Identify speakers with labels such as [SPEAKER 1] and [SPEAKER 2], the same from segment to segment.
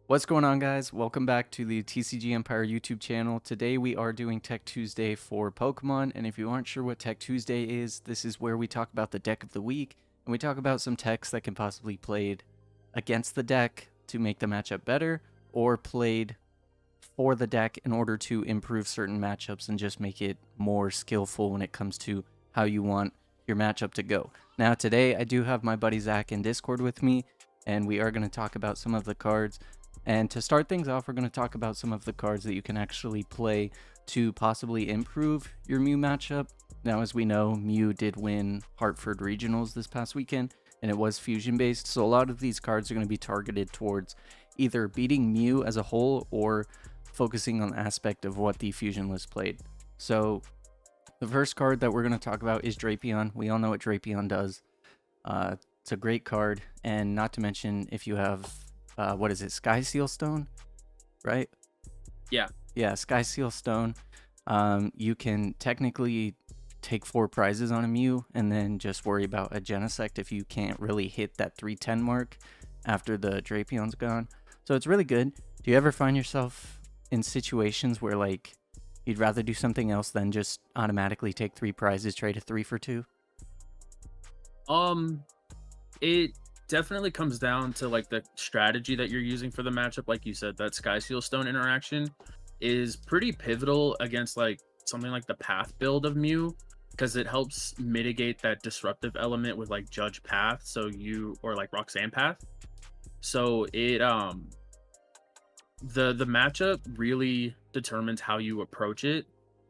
[SPEAKER 1] What's going on, guys? Welcome back to the TCG Empire YouTube channel. Today we are doing Tech Tuesday for Pokemon, and if you aren't sure what Tech Tuesday is, this is where we talk about the deck of the week, and we talk about some techs that can possibly be played against the deck to make the matchup better, or played for the deck in order to improve certain matchups and just make it more skillful when it comes to how you want your matchup to go. Now today I do have my buddy Zach in Discord with me, and we are going to talk about some of the cards. And to start things off, we're going to talk about some of the cards that you can actually play to possibly improve your Mew matchup. Now, as we know, Mew did win Hartford Regionals this past weekend, and it was fusion based. So a lot of these cards are going to be targeted towards either beating Mew as a whole or focusing on the aspect of what the fusion list played. So the first card that we're going to talk about is Drapion. We all know what Drapion does. It's a great card, and not to mention if you have what is it, Sky Seal Stone, right? Yeah, Sky Seal Stone. You can technically take 4 prizes on a Mew and then just worry about a Genesect if you can't really hit that 310 mark after the Drapion's gone. So it's really good. Do you ever find yourself in situations where like you'd rather do something else than just automatically take 3 prizes, trade a 3 for 2?
[SPEAKER 2] It definitely comes down to like the strategy that you're using for the matchup. Like you said, that Sky Seal Stone interaction is pretty pivotal against like something like the Path build of Mew, because it helps mitigate that disruptive element with like Judge Path, or like Roxanne Path. So it the matchup really determines how you approach it.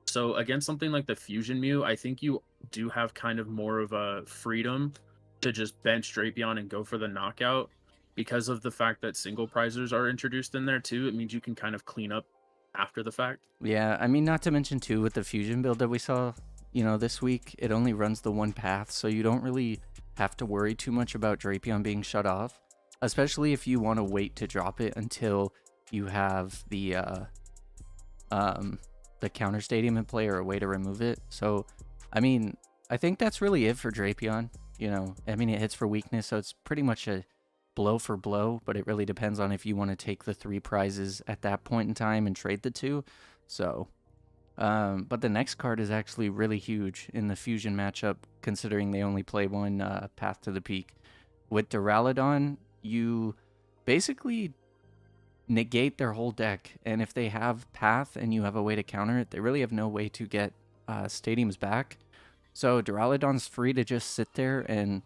[SPEAKER 2] So against something like the Fusion Mew, I think you do have kind of more of a freedom to just bench Drapion and go for the knockout. Because of the fact that single prizers are introduced in there too, it means you can kind of clean up after the fact.
[SPEAKER 1] Yeah, I mean, not to mention too, with the fusion build that we saw, this week, it only runs the one path, so you don't really have to worry too much about Drapion being shut off, especially if you want to wait to drop it until you have the counter stadium in play or a way to remove it. So, I mean, I think that's really it for Drapion. I mean, it hits for weakness, so it's pretty much a blow for blow, but it really depends on if you want to take the 3 prizes at that point in time and trade the 2. So, but the next card is actually really huge in the fusion matchup, considering they only play one Path to the Peak. With Deralidon, you basically negate their whole deck, and if they have Path and you have a way to counter it, they really have no way to get stadiums back. So Deralidon's free to just sit there, and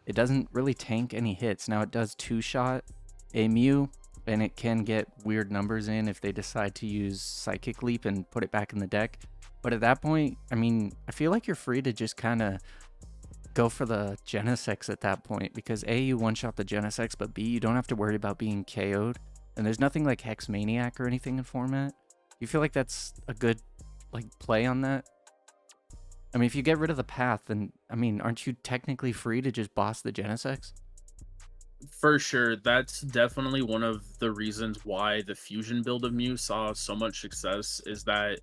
[SPEAKER 1] it doesn't really tank any hits. Now it does 2-shot a Mew, and it can get weird numbers in if they decide to use Psychic Leap and put it back in the deck. But at that point, I mean, I feel like you're free to just kind of go for the Genesect at that point, because A, you one-shot the Genesect, but B, you don't have to worry about being KO'd. And there's nothing like Hex Maniac or anything in format. You feel like that's a good play on that? I mean, if you get rid of the path, then, I mean, aren't you technically free to just boss the Genesect?
[SPEAKER 2] For sure, that's definitely one of the reasons why the fusion build of Mew saw so much success, is that,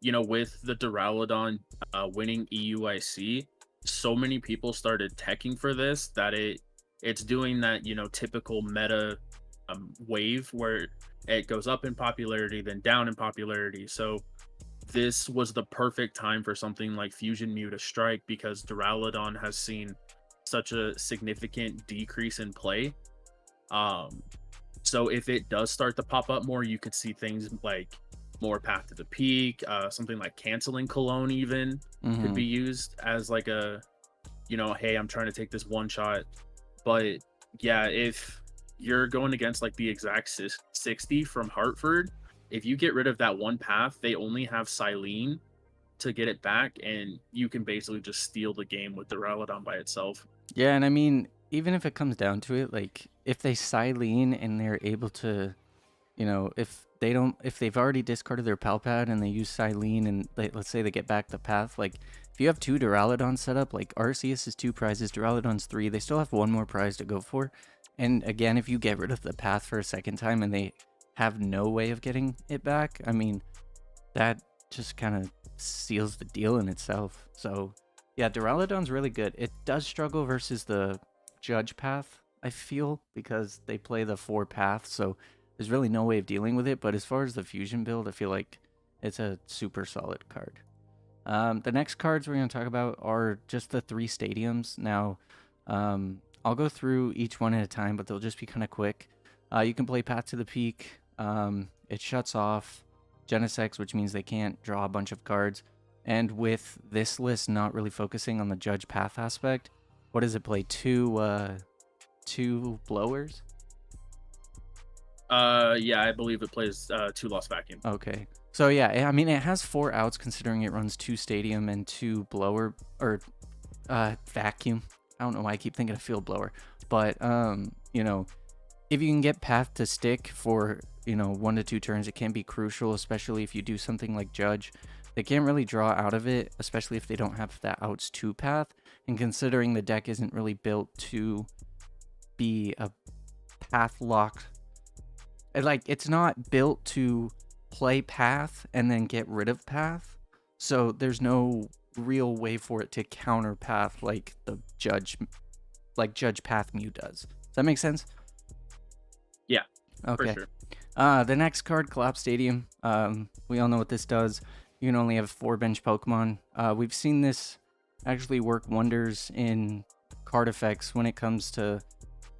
[SPEAKER 2] with the Deralidon winning EUIC, so many people started teching for this that it's doing that, typical meta wave where it goes up in popularity, then down in popularity. So this was the perfect time for something like Fusion Mew to strike, because Deralidon has seen such a significant decrease in play. So if it does start to pop up more, you could see things like more Path to the Peak, something like canceling Cologne even could be used as like a, hey, I'm trying to take this one shot. But yeah, if you're going against like the exact 60 from Hartford, if you get rid of that one path, they only have Silene to get it back, and you can basically just steal the game with the Deralidon by itself.
[SPEAKER 1] Yeah, and I mean, even if it comes down to it, like, if they Silene and they're able to, if they've already discarded their Palpad and they use Silene and let's say they get back the path, like, if you have 2 Deralidon set up, like, Arceus is 2 prizes, Deralidon's 3, they still have 1 more prize to go for. And again, if you get rid of the path for a second time and they have no way of getting it back, I mean, that just kind of seals the deal in itself. So yeah, Deralidon's really good. It does struggle versus the Judge Path, I feel, because they play the 4 paths, so there's really no way of dealing with it. But as far as the fusion build, I feel like it's a super solid card. The next cards we're going to talk about are just the 3 stadiums. Now, I'll go through each one at a time, but they'll just be kind of quick. You can play Path to the Peak. It shuts off Genesects, which means they can't draw a bunch of cards. And with this list not really focusing on the Judge Path aspect, what does it play? Two blowers?
[SPEAKER 2] Yeah, I believe it plays 2 Lost Vacuum.
[SPEAKER 1] Okay. So yeah, I mean, it has 4 outs considering it runs 2 stadium and 2 blower or vacuum. I don't know why I keep thinking of field blower, but you know, if you can get Path to stick for 1 to 2 turns, it can be crucial, especially if you do something like Judge. They can't really draw out of it, especially if they don't have that outs 2 path. And considering the deck isn't really built to be a path lock, like it's not built to play Path and then get rid of Path. So there's no real way for it to counter Path like the Judge Path Mew does. Does that make sense?
[SPEAKER 2] Yeah.
[SPEAKER 1] Okay.
[SPEAKER 2] For sure.
[SPEAKER 1] The next card, Collapse Stadium. We all know what this does. You can only have 4 bench Pokemon. We've seen this actually work wonders in card effects when it comes to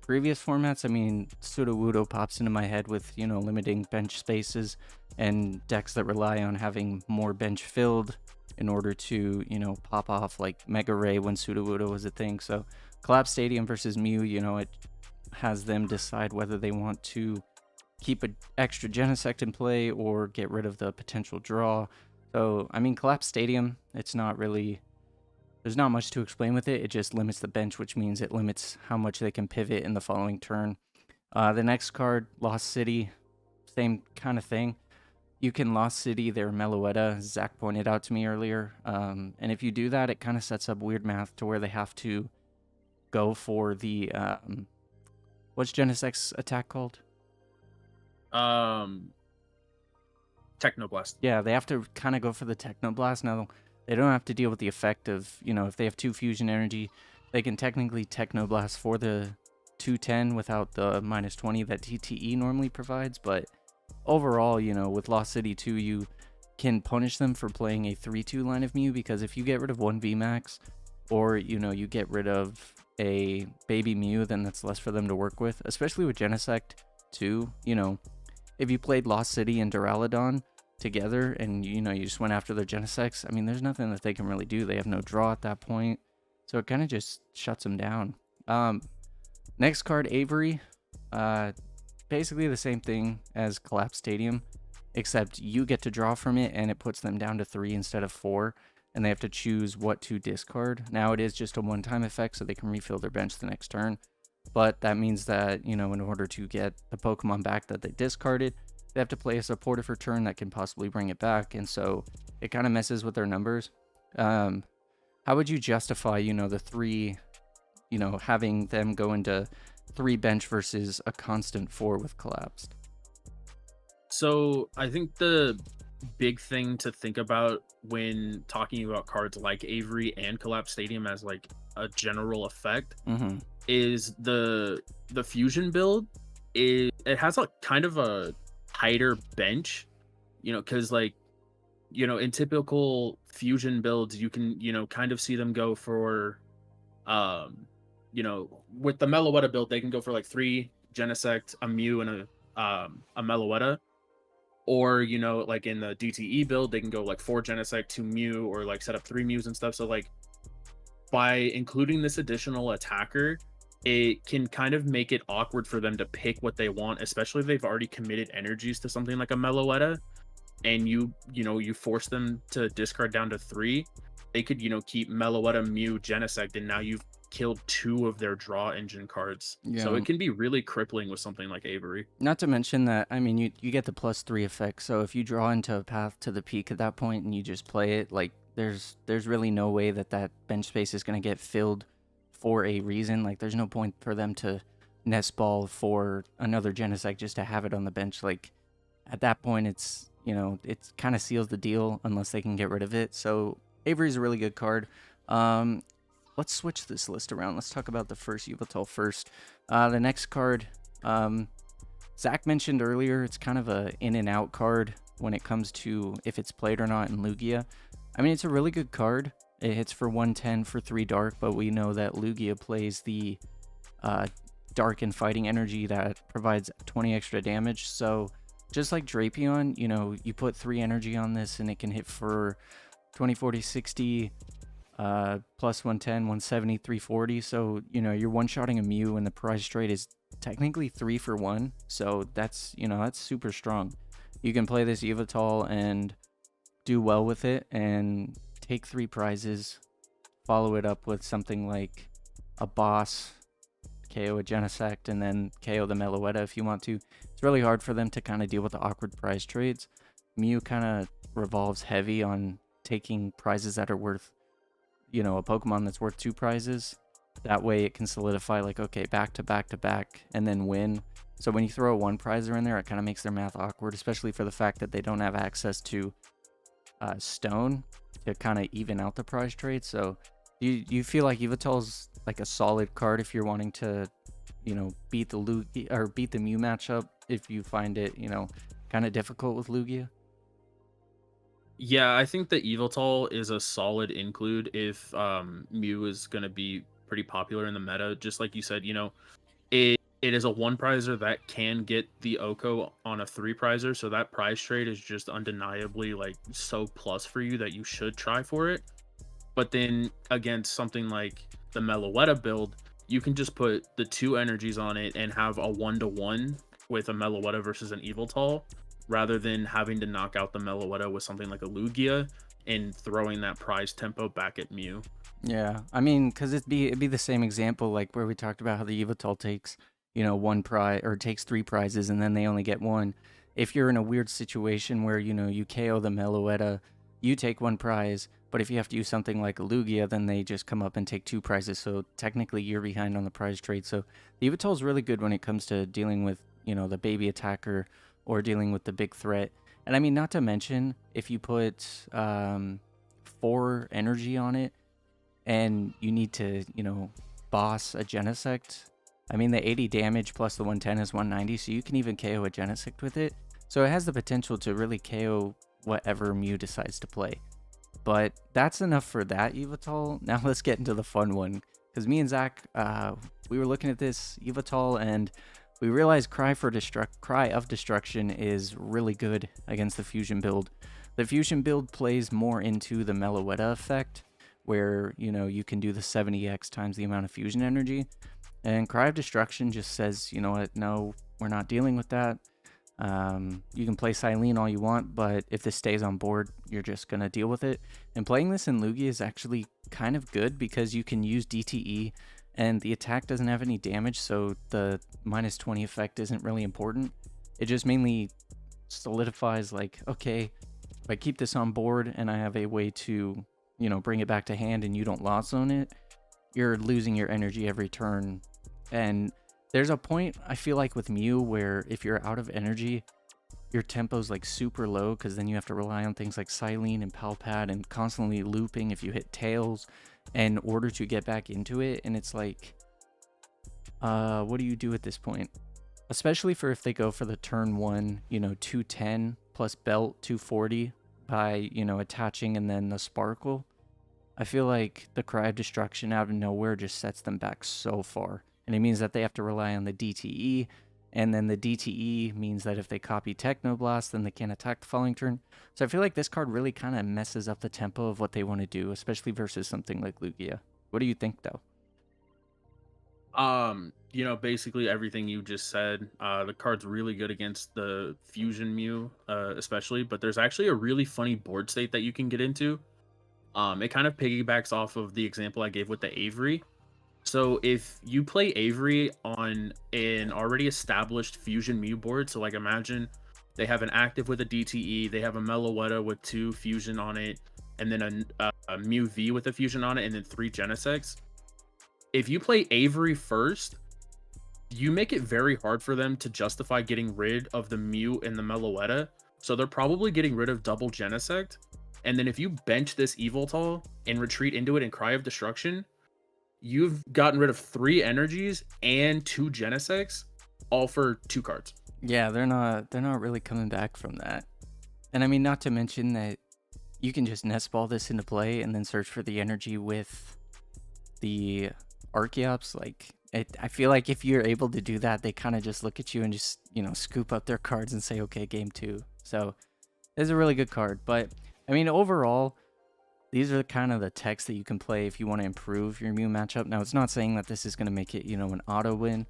[SPEAKER 1] previous formats. I mean, Sudowoodo pops into my head with, limiting bench spaces and decks that rely on having more bench filled in order to, pop off like Mega Ray when Sudowoodo was a thing. So Collapse Stadium versus Mew, it has them decide whether they want to keep an extra Genesect in play or get rid of the potential draw. So, I mean, Collapse Stadium, it's not really, there's not much to explain with it. It just limits the bench, which means it limits how much they can pivot in the following turn. The next card, Lost City, same kind of thing. You can Lost City their Meloetta, Zach pointed out to me earlier. And if you do that, it kind of sets up weird math to where they have to go for the, what's Genesect's attack called?
[SPEAKER 2] Technoblast.
[SPEAKER 1] Yeah, they have to kind of go for the Technoblast. Now, they don't have to deal with the effect of, if they have 2 fusion energy, they can technically Technoblast for the 210 without the -20 that TTE normally provides. But overall, with Lost City 2, you can punish them for playing a 3-2 line of Mew, because if you get rid of 1 VMAX or, you get rid of a baby Mew, then that's less for them to work with, especially with Genesect 2. If you played Lost City and Deralidon together and you just went after their Genesects, I mean, there's nothing that they can really do. They have no draw at that point, so it kind of just shuts them down. Next card, Avery. Basically the same thing as Collapse Stadium, except you get to draw from it and it puts them down to 3 instead of 4, and they have to choose what to discard. Now, it is just a one-time effect, so they can refill their bench the next turn, but that means that, in order to get the Pokemon back that they discarded, they have to play a supporter for turn that can possibly bring it back, and so it kind of messes with their numbers. How would you justify, the 3, having them go into 3 bench versus a constant 4 with Collapsed?
[SPEAKER 2] So I think the big thing to think about when talking about cards like Avery and Collapse Stadium as like a general effect is the fusion build. It has a kind of a tighter bench, because like, in typical fusion builds, you can, kind of see them go for, with the Meloetta build, they can go for like 3 Genesect, a Mew, and a Meloetta. Or, like in the DTE build, they can go like 4 Genesect, 2 Mew, or like set up 3 Mews and stuff. So like by including this additional attacker, it can kind of make it awkward for them to pick what they want, especially if they've already committed energies to something like a Meloetta, and you force them to discard down to 3. They could, keep Meloetta, Mew, Genesect, and now you've killed 2 of their draw engine cards.
[SPEAKER 1] Yeah.
[SPEAKER 2] So it can be really crippling with something like Avery.
[SPEAKER 1] Not to mention that, I mean, you get the +3 effect, so if you draw into a Path to the Peak at that point and you just play it, like, there's really no way that bench space is going to get filled for a reason. Like, there's no point for them to nest ball for another Genesect just to have it on the bench. Like, at that point, it's, it kind of seals the deal unless they can get rid of it. So Avery's a really good card. Let's switch this list around. Let's talk about the first Yveltal first. The next card, Zach mentioned earlier, it's kind of a in and out card when it comes to if it's played or not in Lugia. I mean, it's a really good card. It hits for 110 for 3 dark, but we know that Lugia plays the dark and fighting energy that provides 20 extra damage. So just like Drapion, you know, you put 3 energy on this and it can hit for 20, 40, 60, plus 110, 170, 340. So, you know, you're one-shotting a Mew and the prize trade is technically 3 for 1. So that's, you know, that's super strong. You can play this Yveltal and do well with it and take 3 prizes, follow it up with something like a boss, KO a Genesect, and then KO the Meloetta if you want to. It's really hard for them to kind of deal with the awkward prize trades. Mew kind of revolves heavy on taking prizes that are worth, you know, a Pokemon that's worth 2 prizes. That way it can solidify like, okay, back to back to back and then win. So when you throw a 1 prizer in there, it kind of makes their math awkward, especially for the fact that they don't have access to Stone to kind of even out the prize trade. So you feel like Yveltal's like a solid card if you're wanting to, you know, beat the Lugia or beat the Mew matchup if you find it, you know, kind of difficult with Lugia?
[SPEAKER 2] Yeah, I think the Yveltal is a solid include if Mew is going to be pretty popular in the meta. Just like you said, you know, it is a 1 prizer that can get the Oko on a 3 prizer, so that prize trade is just undeniably like so plus for you that you should try for it. But then against something like the Meloetta build, you can just put the 2 energies on it and have a 1-to-1 with a Meloetta versus an Yveltal, rather than having to knock out the Meloetta with something like a Lugia and throwing that prize tempo back at Mew.
[SPEAKER 1] Yeah, I mean, because it'd be the same example like where we talked about how the Yveltal takes, you know, 1 prize or takes 3 prizes and then they only get 1. If you're in a weird situation where, you know, you KO the Meloetta, you take 1 prize, but if you have to use something like a Lugia, then they just come up and take 2 prizes. So technically you're behind on the prize trade. So the Yveltal is really good when it comes to dealing with, you know, the baby attacker or dealing with the big threat. And I mean, not to mention, if you put 4 energy on it and you need to, you know, boss a Genesect, I mean, the 80 damage plus the 110 is 190, so you can even KO a Genesect with it. So it has the potential to really KO whatever Mew decides to play. But that's enough for that Yveltal. Now let's get into the fun one. Because me and Zach, we were looking at this Yveltal and we realized Cry of Destruction is really good against the Fusion build. The Fusion build plays more into the Meloetta effect, where, you know, you can do the 70x times the amount of fusion energy. And Cry of Destruction just says, you know what, no, we're not dealing with that. You can play Silene all you want, but if this stays on board, you're just going to deal with it. And playing this in Lugia is actually kind of good because you can use DTE and the attack doesn't have any damage, so the minus 20 effect isn't really important. It just mainly solidifies like, okay, if I keep this on board and I have a way to, you know, bring it back to hand and you don't loss zone it, you're losing your energy every turn. And there's a point, I feel like, with Mew where if you're out of energy, your tempo's like super low because then you have to rely on things like Silene and Palpad and constantly looping if you hit tails in order to get back into it. And it's like, what do you do at this point? Especially for if they go for the turn 1, you know, 210 plus belt 240 by, you know, attaching and then the sparkle. I feel like the Cry of Destruction out of nowhere just sets them back so far. And it means that they have to rely on the DTE. And then the DTE means that if they copy Technoblast, then they can't attack the following turn. So I feel like this card really kind of messes up the tempo of what they want to do, especially versus something like Lugia. What do you think, though?
[SPEAKER 2] You know, basically everything you just said. The card's really good against the Fusion Mew, especially. But there's actually a really funny board state that you can get into. It kind of piggybacks off of the example I gave with the Avery. So if you play Avery on an already established Fusion Mew board, so like imagine they have an active with a DTE, they have a Meloetta with 2 Fusion on it, and then a Mew V with a Fusion on it, and then 3 Genesects. If you play Avery first, you make it very hard for them to justify getting rid of the Mew and the Meloetta, so they're probably getting rid of double Genesect. And then if you bench this Yveltal and retreat into it and Cry of Destruction, you've gotten rid of 3 energies and 2 Genesects, all for 2 cards.
[SPEAKER 1] Yeah, they're not really coming back from that. And I mean, not to mention that you can just nest ball this into play and then search for the energy with the Archeops. Like, I feel like if you're able to do that, they kind of just look at you and just, scoop up their cards and say, okay, game two. So it's a really good card. But I mean, overall, these are kind of the techs that you can play if you want to improve your Mew matchup. Now, it's not saying that this is going to make it, an auto win,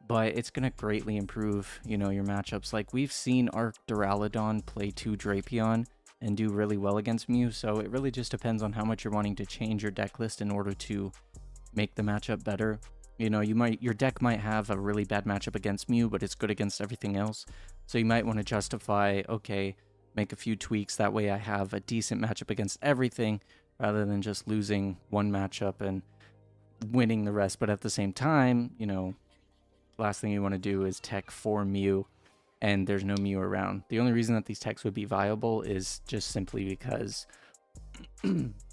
[SPEAKER 1] but it's going to greatly improve, your matchups. Like, we've seen Arc Deralidon play 2 Drapion and do really well against Mew, so it really just depends on how much you're wanting to change your deck list in order to make the matchup better. Your deck might have a really bad matchup against Mew, but it's good against everything else. So you might want to justify, okay, make a few tweaks. That way I have a decent matchup against everything rather than just losing one matchup and winning the rest. But at the same time, last thing you want to do is tech for Mew and there's no Mew around. The only reason that these techs would be viable is just simply because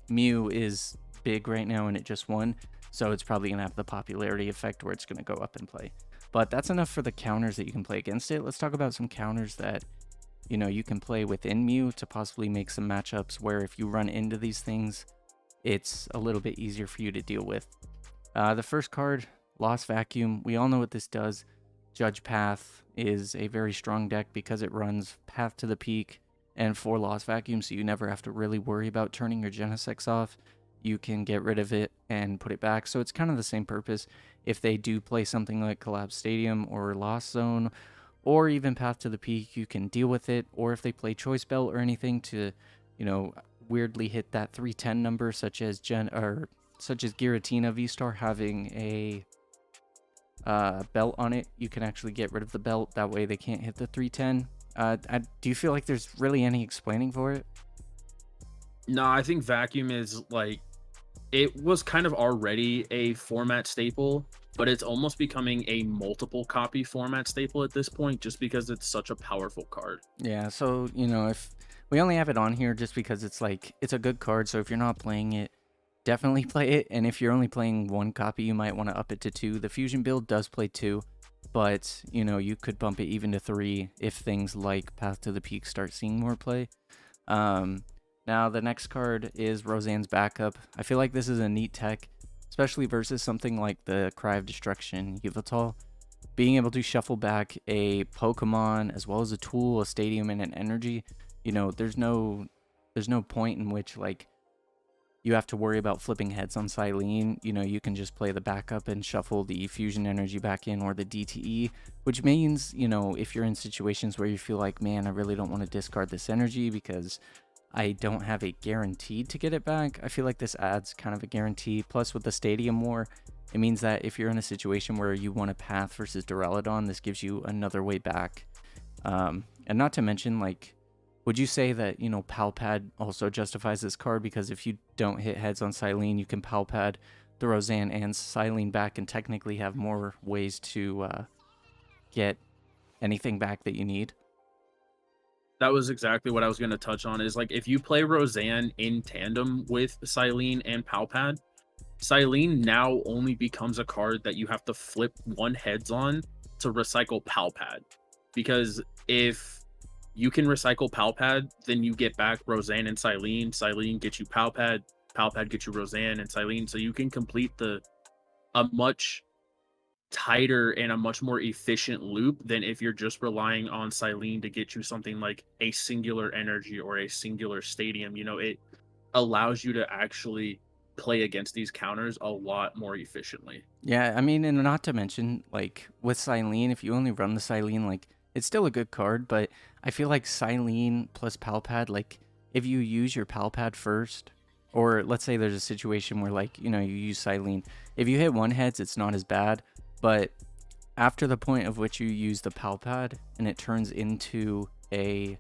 [SPEAKER 1] Mew is big right now and it just won. So it's probably going to have the popularity effect where it's going to go up in play. But that's enough for the counters that you can play against it. Let's talk about some counters that, you can play within Mew to possibly make some matchups where if you run into these things, it's a little bit easier for you to deal with. The first card, Lost Vacuum. We all know what this does. Judge Path is a very strong deck because it runs Path to the Peak and 4 Lost Vacuum, so you never have to really worry about turning your Genesect off. You can get rid of it and put it back. So it's kind of the same purpose. If they do play something like Collapse Stadium or Lost Zone or even Path to the Peak, you can deal with it. Or if they play Choice Belt or anything to, weirdly hit that 310 number, such as Giratina V-Star having a belt on it, you can actually get rid of the belt. That way they can't hit the 310. Do you feel like there's really any explaining for it?
[SPEAKER 2] No, I think Vacuum is like, it was kind of already a format staple, but it's almost becoming a multiple copy format staple at this point just because it's such a powerful card.
[SPEAKER 1] Yeah, so, if we only have it on here just because it's a good card, so if you're not playing it, definitely play it. And if you're only playing 1 copy, you might want to up it to 2. The Fusion build does play 2, but, you could bump it even to 3 if things like Path to the Peak start seeing more play. Now, the next card is Roseanne's Backup. I feel like this is a neat tech, especially versus something like the Cry of Destruction Yveltal. Being able to shuffle back a Pokemon as well as a tool, a stadium, and an energy, there's no point in which, you have to worry about flipping heads on Silene. You can just play the backup and shuffle the fusion energy back in or the DTE, which means, if you're in situations where you feel like, man, I really don't want to discard this energy because I don't have a guaranteed to get it back, I feel like this adds kind of a guarantee. Plus, with the Stadium War, it means that if you're in a situation where you want a Path versus Deralidon, this gives you another way back. And not to mention, would you say that, Palpad also justifies this card? Because if you don't hit heads on Silene, you can Palpad the Roseanne and Silene back and technically have more ways to get anything back that you need.
[SPEAKER 2] That was exactly what I was going to touch on, is if you play Roseanne in tandem with Silene and Palpad, Silene now only becomes a card that you have to flip 1 heads on to recycle Palpad. Because if you can recycle Palpad, then you get back Roseanne and Silene. Silene gets you Palpad, Palpad gets you Roseanne and Silene. So you can complete a much tighter and a much more efficient loop than if you're just relying on Silene to get you something like a singular energy or a singular stadium. It allows you to actually play against these counters a lot more efficiently.
[SPEAKER 1] Yeah, I mean, and not to mention, with Silene, if you only run the Silene, it's still a good card, but I feel like Silene plus Palpad, if you use your Palpad first, or let's say there's a situation where, you use Silene, if you hit 1 heads, it's not as bad, but after the point of which you use the Palpad and it turns into a,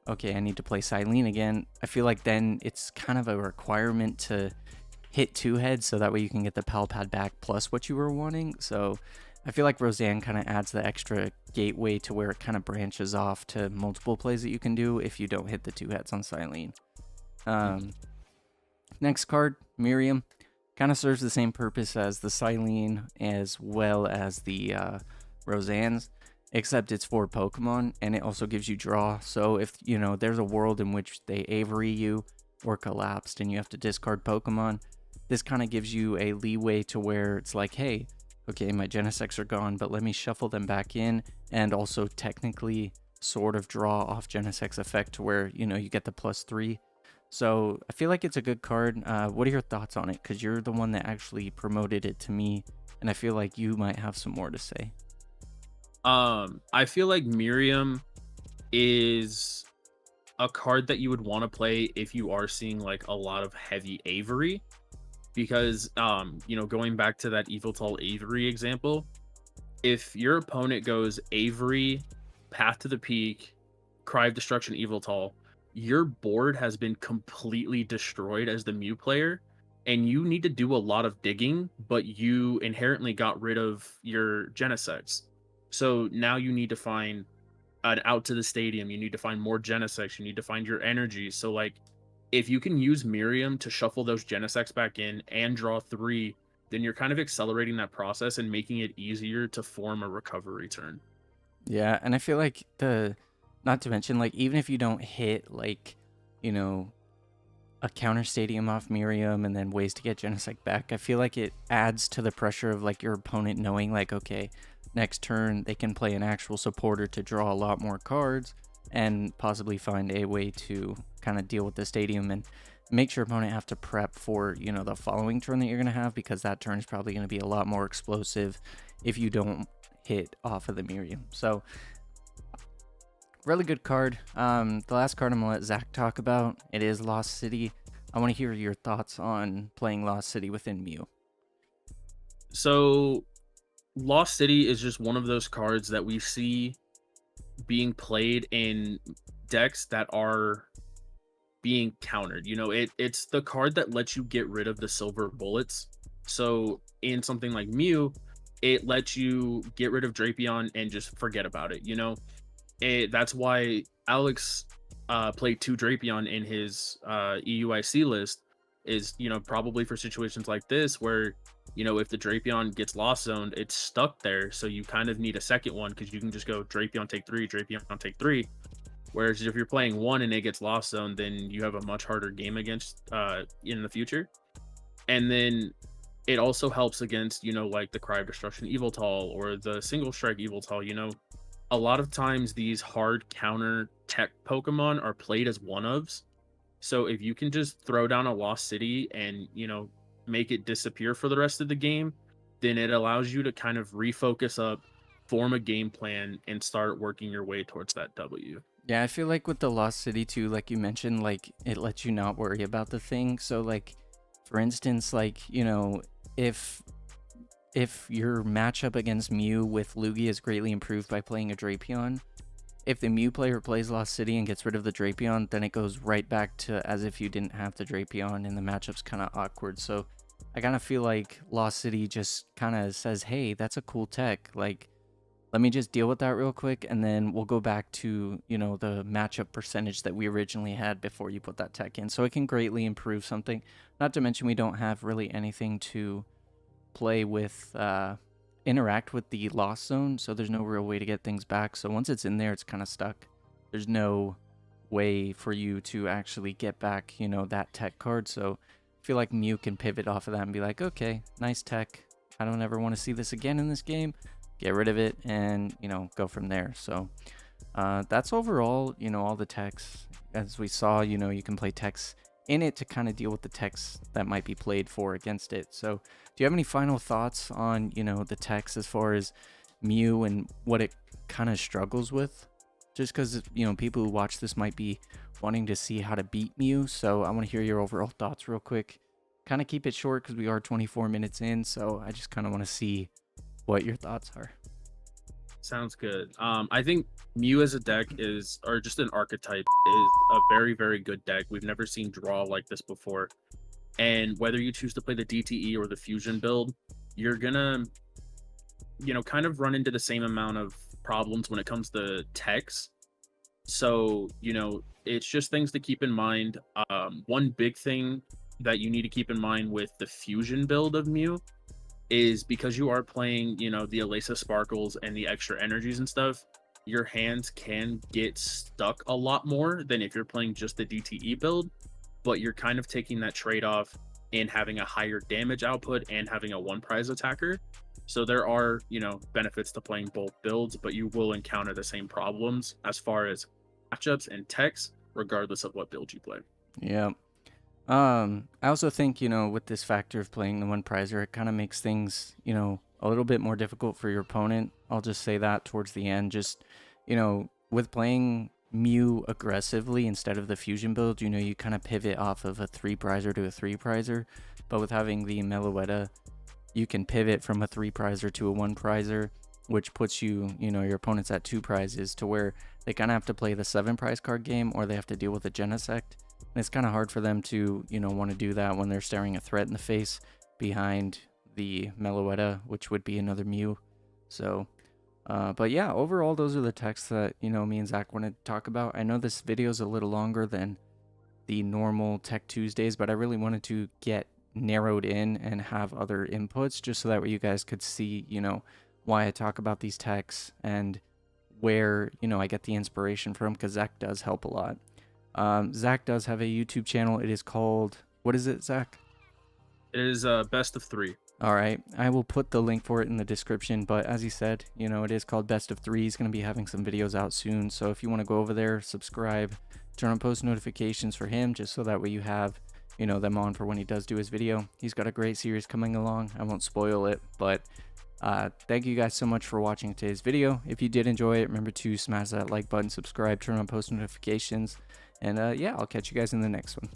[SPEAKER 1] okay, I need to play Silene again, I feel like then it's kind of a requirement to hit 2 heads so that way you can get the Palpad back plus what you were wanting. So I feel like Roseanne kind of adds the extra gateway to where it kind of branches off to multiple plays that you can do if you don't hit the 2 heads on Silene. Next card, Miriam. Kind of serves the same purpose as the Silene as well as the Roseanne's. except it's for Pokemon, and it also gives you draw. So if there's a world in which they Avery you or collapsed and you have to discard Pokemon, this kind of gives you a leeway to where it's like, hey, okay, my Genesects are gone, but let me shuffle them back in, and also technically sort of draw off Genesect's effect to where you get the +3. So I feel like it's a good card. What are your thoughts on it? Because you're the one that actually promoted it to me, and I feel like you might have some more to say.
[SPEAKER 2] I feel like Miriam is a card that you would want to play if you are seeing like a lot of heavy Avery, because going back to that Eviltal Avery example, if your opponent goes Avery, Path to the Peak, Cry of Destruction, Eviltal, your board has been completely destroyed as the Mew player, and you need to do a lot of digging, but you inherently got rid of your Genesects. So now you need to find an out to the stadium, you need to find more Genesects, you need to find your energy. So like if you can use Miriam to shuffle those Genesects back in and draw 3, then you're kind of accelerating that process and making it easier to form a recovery turn.
[SPEAKER 1] Yeah, and I feel like not to mention, like, even if you don't hit, like, you know, a counter stadium off Miriam and then ways to get Genesect back, I feel like it adds to the pressure of, like, your opponent knowing, like, okay, next turn they can play an actual supporter to draw a lot more cards and possibly find a way to kind of deal with the stadium and make your opponent have to prep for, the following turn that you're going to have, because that turn is probably going to be a lot more explosive if you don't hit off of the Miriam. So really good card. The last card I'm gonna let Zach talk about, it is Lost City. I want to hear your thoughts on playing Lost City within Mew.
[SPEAKER 2] So Lost City is just one of those cards that we see being played in decks that are being countered. It's the card that lets you get rid of the silver bullets. So in something like Mew, it lets you get rid of Drapion and just forget about it. That's why Alex played 2 Drapion in his EUIC list, is probably for situations like this where if the Drapion gets lost zoned, it's stuck there, so you kind of need a second one, because you can just go Drapion take 3, Drapion take 3. Whereas if you're playing one and it gets lost zoned, then you have a much harder game against in the future. And then it also helps against like the Cry of Destruction Eviltal or the Single Strike Eviltal. A lot of times these hard counter tech Pokemon are played as one-ofs. So if you can just throw down a Lost City and, make it disappear for the rest of the game, then it allows you to kind of refocus up, form a game plan, and start working your way towards that W.
[SPEAKER 1] Yeah, I feel like with the Lost City too, like you mentioned, like it lets you not worry about the thing. So like, for instance, like, if your matchup against Mew with Lugia is greatly improved by playing a Drapion, if the Mew player plays Lost City and gets rid of the Drapion, then it goes right back to as if you didn't have the Drapion, and the matchup's kind of awkward. So I kind of feel like Lost City just kind of says, hey, that's a cool tech. Like, let me just deal with that real quick, and then we'll go back to, the matchup percentage that we originally had before you put that tech in. So it can greatly improve something. Not to mention we don't have really anything to play with, interact with the lost zone, so there's no real way to get things back. So once it's in there, it's kind of stuck. There's no way for you to actually get back, that tech card. So I feel like Mew can pivot off of that and be like, okay, nice tech. I don't ever want to see this again in this game. Get rid of it and, go from there. So that's overall, all the techs. As we saw, you can play techs in it to kind of deal with the techs that might be played for against it. So do you have any final thoughts on, the techs as far as Mew and what it kind of struggles with? Just because, people who watch this might be wanting to see how to beat Mew. So I want to hear your overall thoughts real quick. Kind of keep it short because we are 24 minutes in. So I just kind of want to see what your thoughts are.
[SPEAKER 2] Sounds good. I think Mew as a deck or just an archetype, is a very, very good deck. We've never seen draw like this before. And whether you choose to play the DTE or the fusion build, you're gonna, kind of run into the same amount of problems when it comes to techs. So, it's just things to keep in mind. One big thing that you need to keep in mind with the fusion build of Mew is because you are playing, the Elesa Sparkles and the extra energies and stuff, your hands can get stuck a lot more than if you're playing just the DTE build, but you're kind of taking that trade-off in having a higher damage output and having a one prize attacker. So there are, benefits to playing both builds, but you will encounter the same problems as far as matchups and techs, regardless of what build you play.
[SPEAKER 1] Yeah. I also think, with this factor of playing the one prizer, it kind of makes things, a little bit more difficult for your opponent. I'll just say that towards the end. Just, with playing Mew aggressively instead of the fusion build, you kind of pivot off of a 3 prizer to a 3 prizer. But with having the Meloetta, you can pivot from a 3 prizer to a 1 prizer, which puts you, your opponents at 2 prizes, to where they kind of have to play the 7 prize card game, or they have to deal with a Genesect. And it's kind of hard for them to, want to do that when they're staring a threat in the face behind the Meloetta, which would be another Mew. So, but yeah, overall, those are the techs that, me and Zach want to talk about. I know this video is a little longer than the normal Tech Tuesdays, but I really wanted to get narrowed in and have other inputs just so that way you guys could see, why I talk about these techs and where, I get the inspiration from, because Zach does help a lot. Zach does have a YouTube channel. It is called, what is it, Zach?
[SPEAKER 2] It is Best of 3.
[SPEAKER 1] All right, I will put the link for it in the description, but as he said, it is called Best of 3. He's going to be having some videos out soon, so if you want to go over there, subscribe, turn on post notifications for him, just so that way you have, them on for when he does do his video. He's got a great series coming along. I won't spoil it, but thank you guys so much for watching today's video. If you did enjoy it, remember to smash that like button, subscribe, turn on post notifications, and yeah, I'll catch you guys in the next one.